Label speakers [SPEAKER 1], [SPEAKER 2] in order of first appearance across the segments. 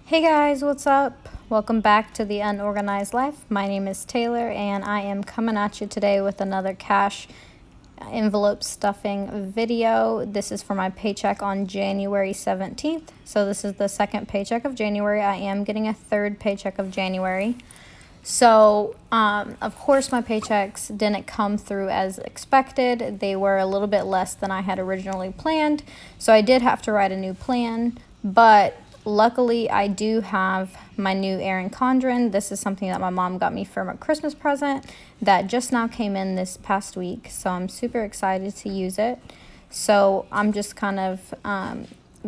[SPEAKER 1] Hey guys, what's up? Welcome back to the Unorganized Life. My name is Taylor and I am coming at you today with another cash envelope stuffing video. This is for my paycheck on January 17th. So this is the second paycheck of January. I am getting a third paycheck of January. So, of course, my paychecks didn't come through as expected. They were a little bit less than I had originally planned. So I did have to write a new plan, but luckily I do have my new Erin Condren. This is something that my mom got me for a Christmas present that just now came in this past week. So I'm super excited to use it. So I'm just kind of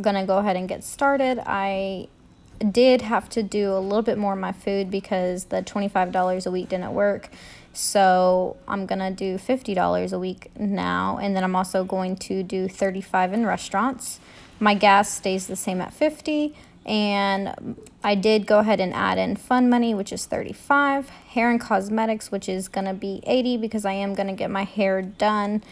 [SPEAKER 1] gonna go ahead and get started. I did have to do a little bit more of my food because the $25 a week didn't work. So I'm gonna do $50 a week now, and then I'm also going to do $35 in restaurants. My gas stays the same at $50, and I did go ahead and add in fun money, which is $35, hair and cosmetics, which is gonna be $80 because I am gonna get my hair done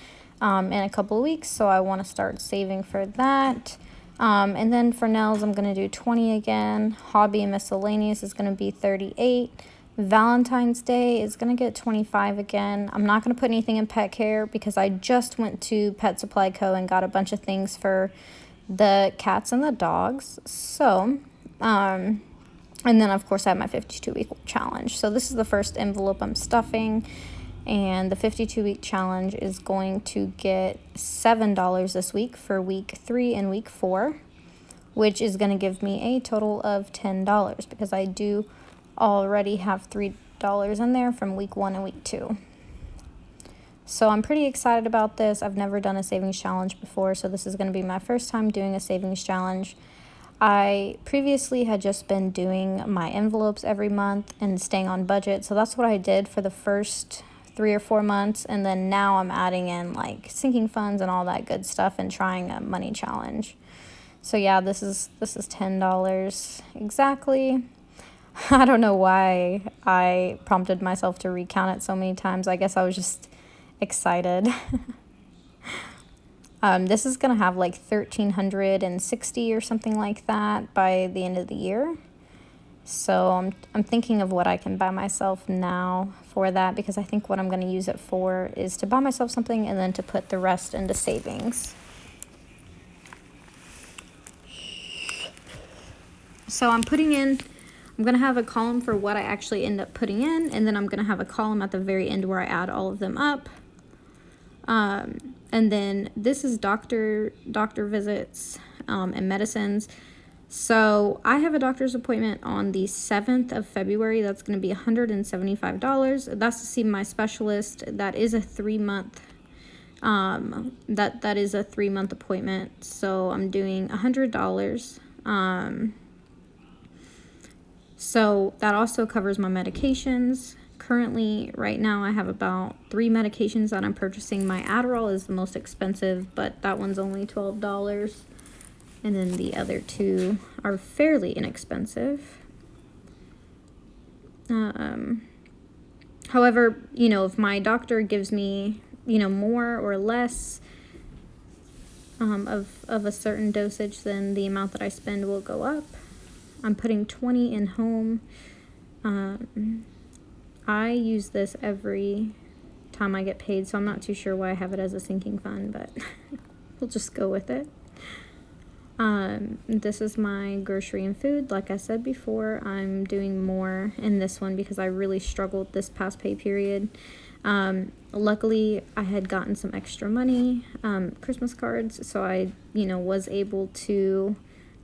[SPEAKER 1] in a couple of weeks, so I want to start saving for that. And then for nails, I'm going to do 20 again. Hobby and miscellaneous is going to be 38. Valentine's Day is going to get 25 again. I'm not going to put anything in pet care because I just went to Pet Supply Co. and got a bunch of things for the cats and the dogs. So, and then of course I have my 52-week challenge. So this is the first envelope I'm stuffing. And the 52-week challenge is going to get $7 this week for week 3 and week 4, which is going to give me a total of $10 because I do already have $3 in there from week 1 and week 2. So I'm pretty excited about this. I've never done a savings challenge before, so this is going to be my first time doing a savings challenge. I previously had just been doing my envelopes every month and staying on budget, so that's what I did for the first 3 or 4 months, and then now I'm adding in like sinking funds and all that good stuff and trying a money challenge. So yeah, this is $10 exactly. I don't know why I prompted myself to recount it so many times. I guess I was just excited. This is gonna have like 1,360 or something like that by the end of the year. So I'm thinking of what I can buy myself now for that, because I think what I'm going to use it for is to buy myself something and then to put the rest into savings. So I'm going to have a column for what I actually end up putting in, and then I'm going to have a column at the very end where I add all of them up. And then this is doctor visits and medicines. So I have a doctor's appointment on the 7th of February. That's going to be $175. That's to see my specialist. That is a 3-month. That is a 3-month appointment. So I'm doing $100. So that also covers my medications. Currently, right now, I have about 3 medications that I'm purchasing. My Adderall is the most expensive, but that one's only $12. And then the other 2 are fairly inexpensive. However, if my doctor gives me, more or less of a certain dosage, then the amount that I spend will go up. I'm putting 20 in home. I use this every time I get paid, so I'm not too sure why I have it as a sinking fund, but we'll just go with it. This is my grocery and food. Like I said before, I'm doing more in this one because I really struggled this past pay period. Luckily, I had gotten some extra money, Christmas cards, so I, was able to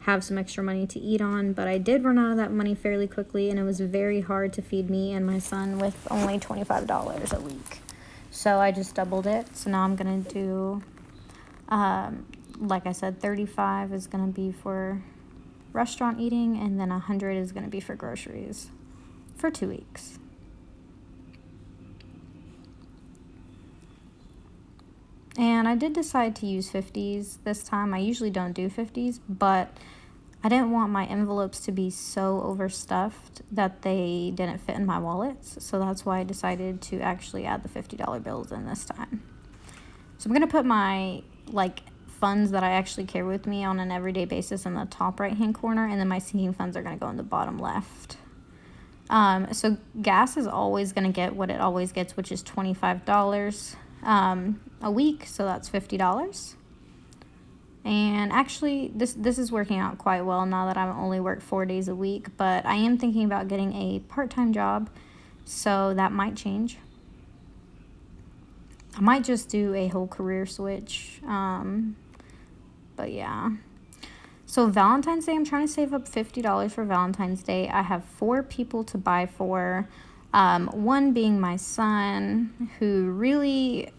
[SPEAKER 1] have some extra money to eat on, but I did run out of that money fairly quickly, and it was very hard to feed me and my son with only $25 a week. So I just doubled it. So now I'm gonna do like I said, 35 is going to be for restaurant eating, and then 100 is going to be for groceries for 2 weeks. And I did decide to use 50s this time. I usually don't do 50s, but I didn't want my envelopes to be so overstuffed that they didn't fit in my wallets. So that's why I decided to actually add the $50 bills in this time. So I'm going to put my funds that I actually carry with me on an everyday basis in the top right hand corner, and then my sinking funds are going to go in the bottom left. So gas is always going to get what it always gets, which is $25 a week, so that's $50. And actually this is working out quite well now that I only work 4 days a week, but I am thinking about getting a part-time job, so that might change. I might just do a whole career switch, but yeah. So Valentine's Day, I'm trying to save up $50 for Valentine's Day. I have 4 people to buy for, one being my son, who really,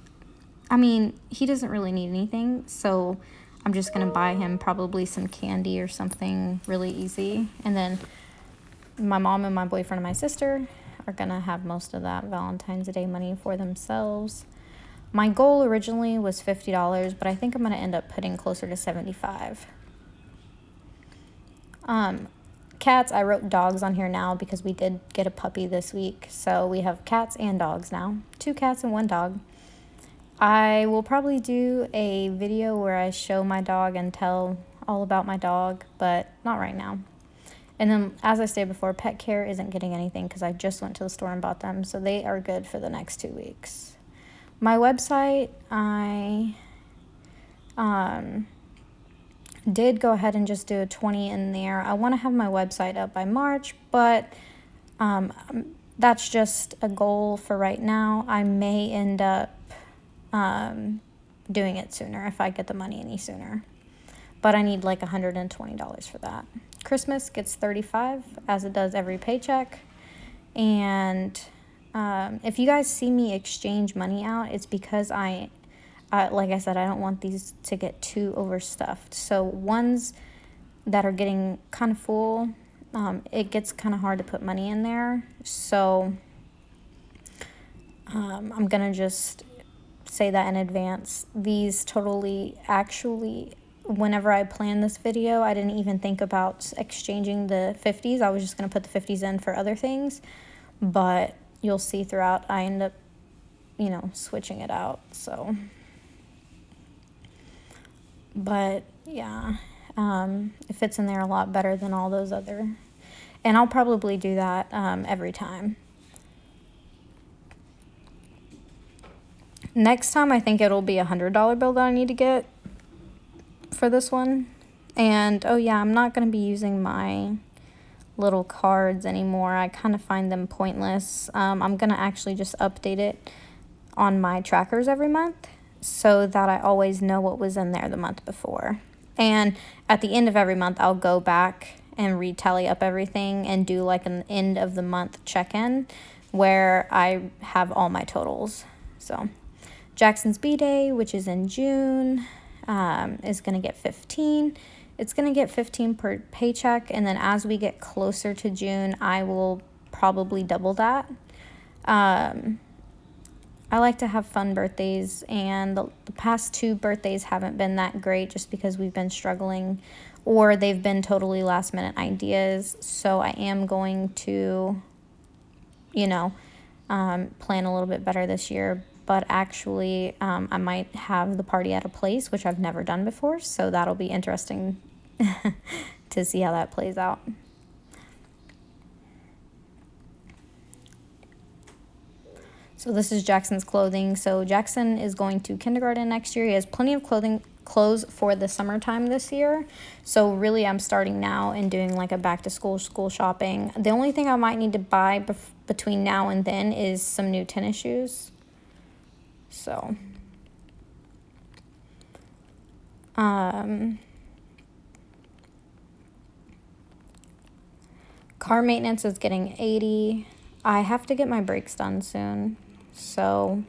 [SPEAKER 1] I mean, he doesn't really need anything, so I'm just going to buy him probably some candy or something really easy. And then my mom and my boyfriend and my sister are going to have most of that Valentine's Day money for themselves. My goal originally was $50, but I think I'm going to end up putting closer to $75. Cats, I wrote dogs on here now because we did get a puppy this week. So we have cats and dogs now. 2 cats and 1 dog. I will probably do a video where I show my dog and tell all about my dog, but not right now. And then, as I stated before, pet care isn't getting anything because I just went to the store and bought them, so they are good for the next 2 weeks. My website, I did go ahead and just do a 20 in there. I want to have my website up by March, but that's just a goal for right now. I may end up doing it sooner if I get the money any sooner, but I need like $120 for that. Christmas gets $35, as it does every paycheck. And if you guys see me exchange money out, it's because like I said, I don't want these to get too overstuffed. So ones that are getting kind of full, it gets kind of hard to put money in there. So I'm gonna just say that in advance. These totally, actually, whenever I planned this video, I didn't even think about exchanging the 50s. I was just going to put the 50s in for other things, but you'll see throughout I end up, switching it out. So, but yeah, it fits in there a lot better than all those other, and I'll probably do that every time. Next time, I think it'll be a $100 bill that I need to get for this one. And, oh yeah, I'm not going to be using my little cards anymore. I kind of find them pointless. I'm going to actually just update it on my trackers every month so that I always know what was in there the month before. And at the end of every month, I'll go back and retally up everything and do like an end of the month check-in where I have all my totals. So Jackson's B-Day, which is in June, is going to get 15. It's going to get 15 per paycheck, and then as we get closer to June, I will probably double that. I like to have fun birthdays, and the past 2 birthdays haven't been that great just because we've been struggling, or they've been totally last-minute ideas. So I am going to, plan a little bit better this year. But actually, I might have the party at a place, which I've never done before. So that'll be interesting to see how that plays out. So this is Jackson's clothing. So Jackson is going to kindergarten next year. He has plenty of clothes for the summertime this year. So really, I'm starting now and doing like a back-to-school shopping. The only thing I might need to buy between now and then is some new tennis shoes. So, car maintenance is getting 80. I have to get my brakes done soon. So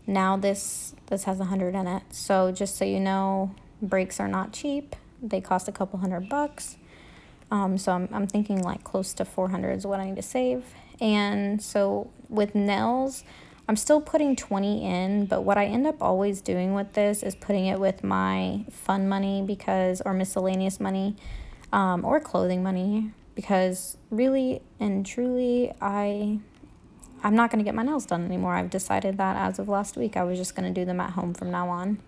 [SPEAKER 1] now this has 100 in it. So just so you know, brakes are not cheap. They cost a couple $100. So I'm thinking like close to 400 is what I need to save. And so with nails, I'm still putting 20 in, but what I end up always doing with this is putting it with my fun money or miscellaneous money, or clothing money, because really and truly, I'm not going to get my nails done anymore. I've decided that as of last week, I was just going to do them at home from now on.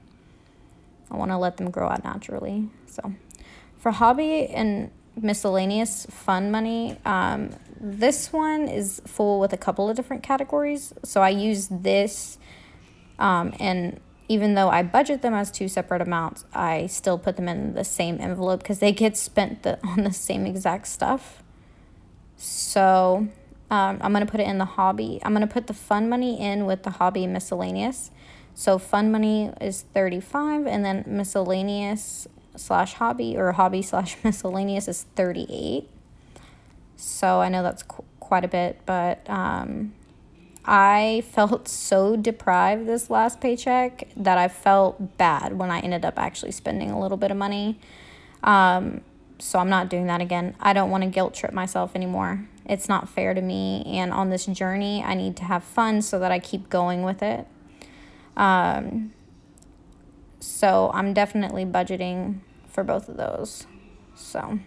[SPEAKER 1] I want to let them grow out naturally. So for hobby and miscellaneous fun money, this one is full with a couple of different categories. So I use this, and even though I budget them as two separate amounts, I still put them in the same envelope because they get spent on the same exact stuff. So I'm going to put it in the hobby. I'm going to put the fun money in with the hobby miscellaneous. So fun money is $35, and then miscellaneous slash hobby, or hobby slash miscellaneous, is $38. So I know that's quite a bit, but I felt so deprived this last paycheck that I felt bad when I ended up actually spending a little bit of money. So I'm not doing that again. I don't want to guilt trip myself anymore. It's not fair to me. And on this journey, I need to have fun so that I keep going with it. So I'm definitely budgeting for both of those. So.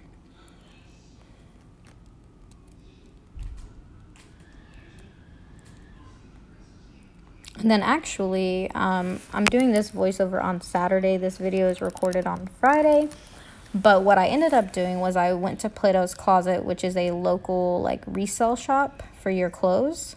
[SPEAKER 1] And then actually, I'm doing this voiceover on Saturday. This video is recorded on Friday. But what I ended up doing was I went to Plato's Closet, which is a local like resale shop for your clothes.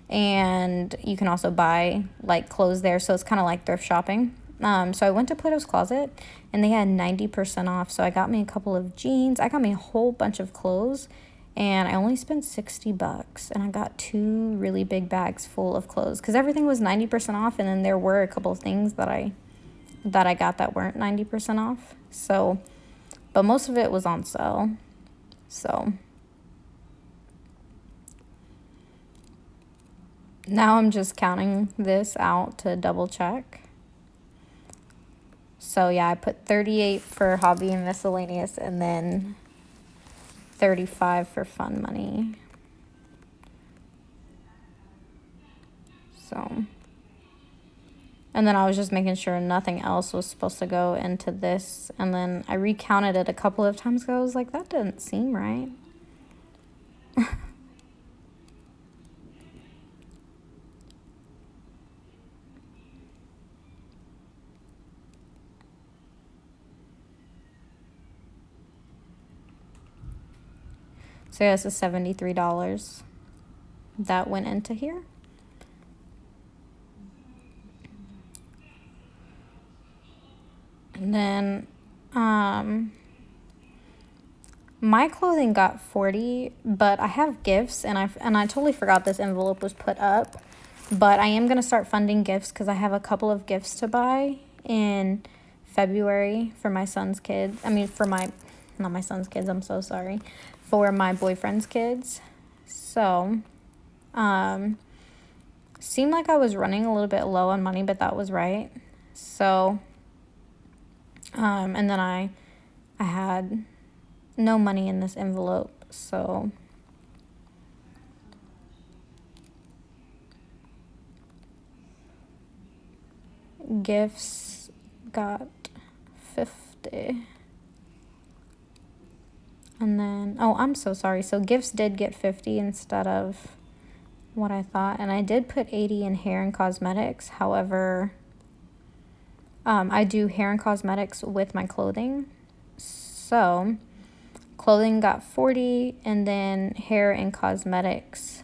[SPEAKER 1] And you can also buy like clothes there. So it's kind of like thrift shopping. So I went to Plato's Closet and they had 90% off. So I got me a couple of jeans. I got me a whole bunch of clothes. And I only spent $60, and I got 2 really big bags full of clothes because everything was 90% off, and then there were a couple of things that I got that weren't 90% off. So, but most of it was on sale. So now I'm just counting this out to double check. So yeah, I put 38 for hobby and miscellaneous, and then 35 for fun money. So, and then I was just making sure nothing else was supposed to go into this. And then I recounted it a couple of times ago. I was like, that doesn't seem right. So yeah, this is $73 that went into here. And then my clothing got $40, but I have gifts, and I totally forgot this envelope was put up. But I am going to start funding gifts because I have a couple of gifts to buy in February for my son's kids. I mean, not my son's kids, I'm so sorry. For my boyfriend's kids. So, seemed like I was running a little bit low on money, but that was right. So, and then I had no money in this envelope, so gifts got 50. And then, oh, I'm so sorry. So gifts did get 50 instead of what I thought. And I did put 80 in hair and cosmetics. However, I do hair and cosmetics with my clothing. So clothing got 40, and then hair and cosmetics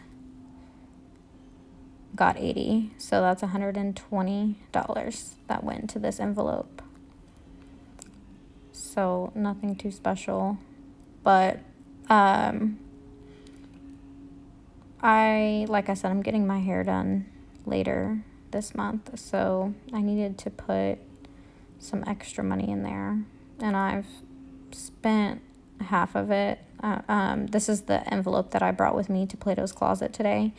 [SPEAKER 1] got 80. So that's $120 that went to this envelope. So nothing too special. But like I said, I'm getting my hair done later this month, so I needed to put some extra money in there, and I've spent half of it. This is the envelope that I brought with me to Plato's Closet today,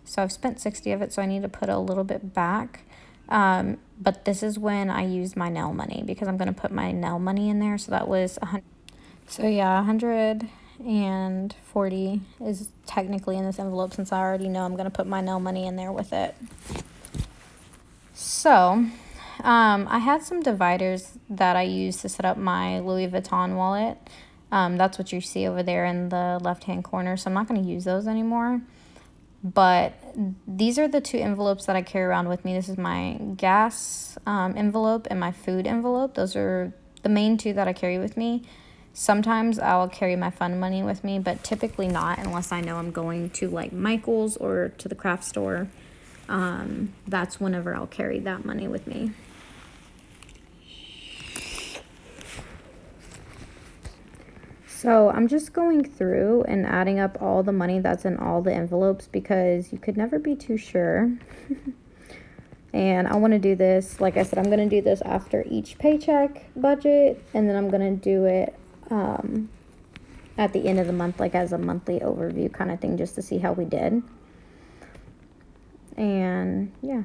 [SPEAKER 1] so I've spent 60 of it, so I need to put a little bit back. But this is when I use my nail money, because I'm going to put my nail money in there. So that was So yeah, 140 is technically in this envelope, since I already know I'm going to put my nail money in there with it. So, I had some dividers that I used to set up my Louis Vuitton wallet. That's what you see over there in the left-hand corner. So I'm not going to use those anymore. But these are the two envelopes that I carry around with me. This is my gas envelope and my food envelope. Those are the main two that I carry with me. Sometimes I'll carry my fun money with me, but typically not unless I know I'm going to like Michael's or to the craft store. That's whenever I'll carry that money with me. So I'm just going through and adding up all the money that's in all the envelopes because you could never be too sure. And I want to do this, like I said, I'm going to do this after each paycheck budget, and then I'm going to do it at the end of the month, like as a monthly overview kind of thing, just to see how we did. And yeah.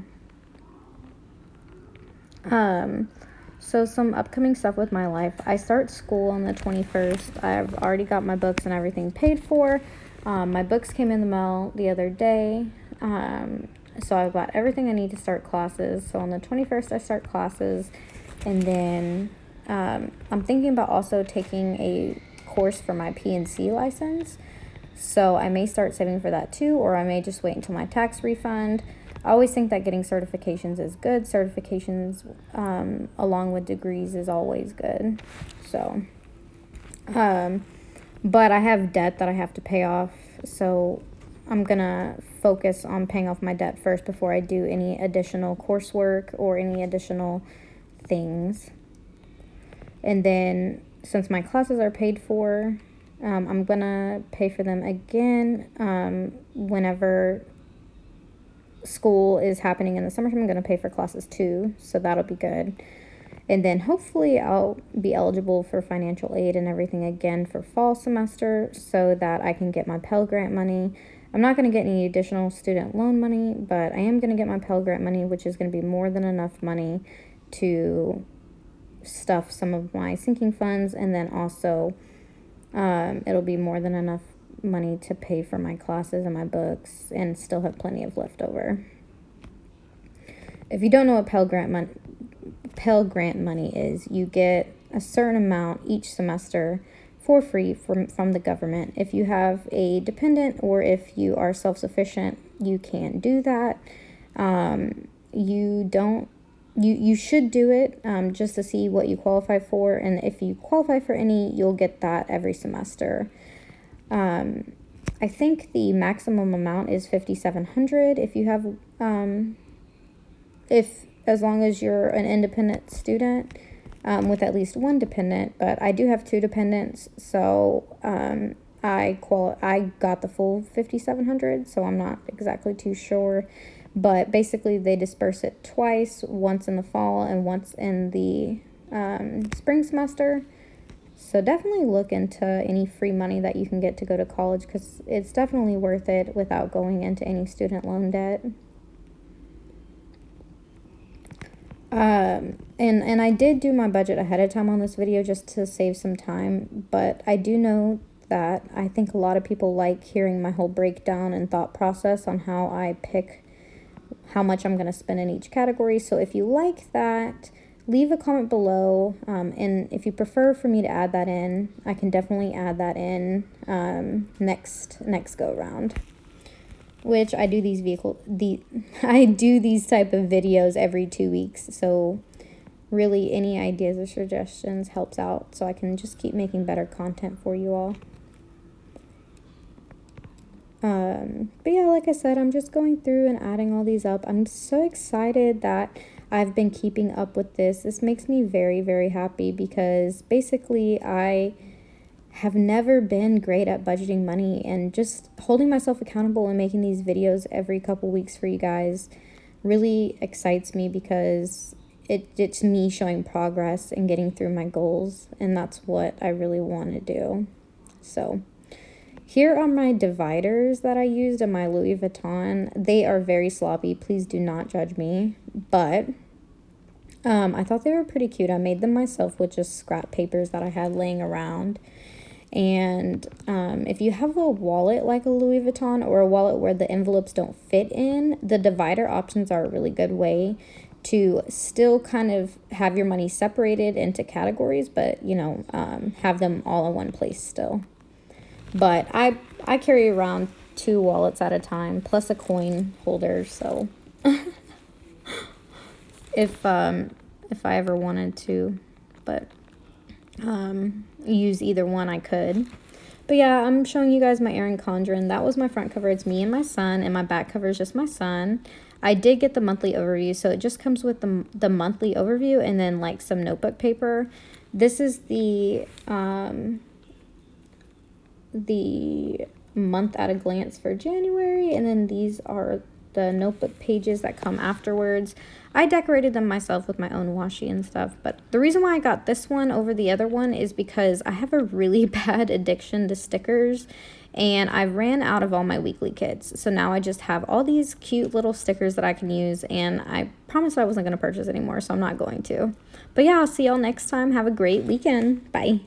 [SPEAKER 1] So some upcoming stuff with my life. I start school on the 21st. I've already got my books and everything paid for. My books came in the mail the other day. So I've got everything I need to start classes. So on the 21st, I start classes. And then I'm thinking about also taking a course for my P&C license. So I may start saving for that too, or I may just wait until my tax refund. I always think that getting certifications is good. Certifications along with degrees is always good. So, but I have debt that I have to pay off. So I'm going to focus on paying off my debt first before I do any additional coursework or any additional things. And then since my classes are paid for, I'm going to pay for them again whenever school is happening in the summertime. I'm going to pay for classes too, so that'll be good. And then hopefully I'll be eligible for financial aid and everything again for fall semester so that I can get my Pell Grant money. I'm not going to get any additional student loan money, but I am going to get my Pell Grant money, which is going to be more than enough money to stuff some of my sinking funds, and then also it'll be more than enough money to pay for my classes and my books and still have plenty of leftover. If you don't know what Pell Grant money is, you get a certain amount each semester for free from the government. If you have a dependent or if you are self-sufficient, you can do that. You should do it just to see what you qualify for, and if you qualify for any, you'll get that every semester. I think the maximum amount is $5,700 if you have as long as you're an independent student with at least one dependent. But I do have two dependents, so I got the full $5,700, so I'm not exactly too sure. But basically, they disperse it twice, once in the fall and once in the spring semester. So definitely look into any free money that you can get to go to college, because it's definitely worth it without going into any student loan debt. And I did do my budget ahead of time on this video just to save some time, but I do know that I think a lot of people like hearing my whole breakdown and thought process on how I pick how much I'm going to spend in each category. So if you like that, leave a comment below, and if you prefer for me to add that in, I can definitely add that in next go round. Which I do these I do these type of videos every 2 weeks, so really any ideas or suggestions helps out, so I can just keep making better content for you all. But yeah, like I said, I'm just going through and adding all these up. I'm so excited that I've been keeping up with this. This makes me very, very happy, because basically I have never been great at budgeting money, and just holding myself accountable and making these videos every couple weeks for you guys really excites me, because it's me showing progress and getting through my goals, and that's what I really want to do. So here are my dividers that I used in my Louis Vuitton. They are very sloppy. Please do not judge me. But I thought they were pretty cute. I made them myself with just scrap papers that I had laying around. And if you have a wallet like a Louis Vuitton, or a wallet where the envelopes don't fit in, the divider options are a really good way to still kind of have your money separated into categories, but, you know, have them all in one place still. But I carry around 2 wallets at a time, plus a coin holder, so if I ever wanted to, but use either one I could. But yeah, I'm showing you guys my Erin Condren. That was my front cover. It's me and my son, and my back cover is just my son. I did get the monthly overview, so it just comes with the monthly overview and then like some notebook paper. This is the month at a glance for January, and then these are the notebook pages that come afterwards. I decorated them myself with my own washi and stuff, but the reason why I got this one over the other one is because I have a really bad addiction to stickers, and I ran out of all my weekly kits. So now I just have all these cute little stickers that I can use, and I promised I wasn't going to purchase anymore, so I'm not going to. But yeah, I'll see y'all next time. Have a great weekend. Bye.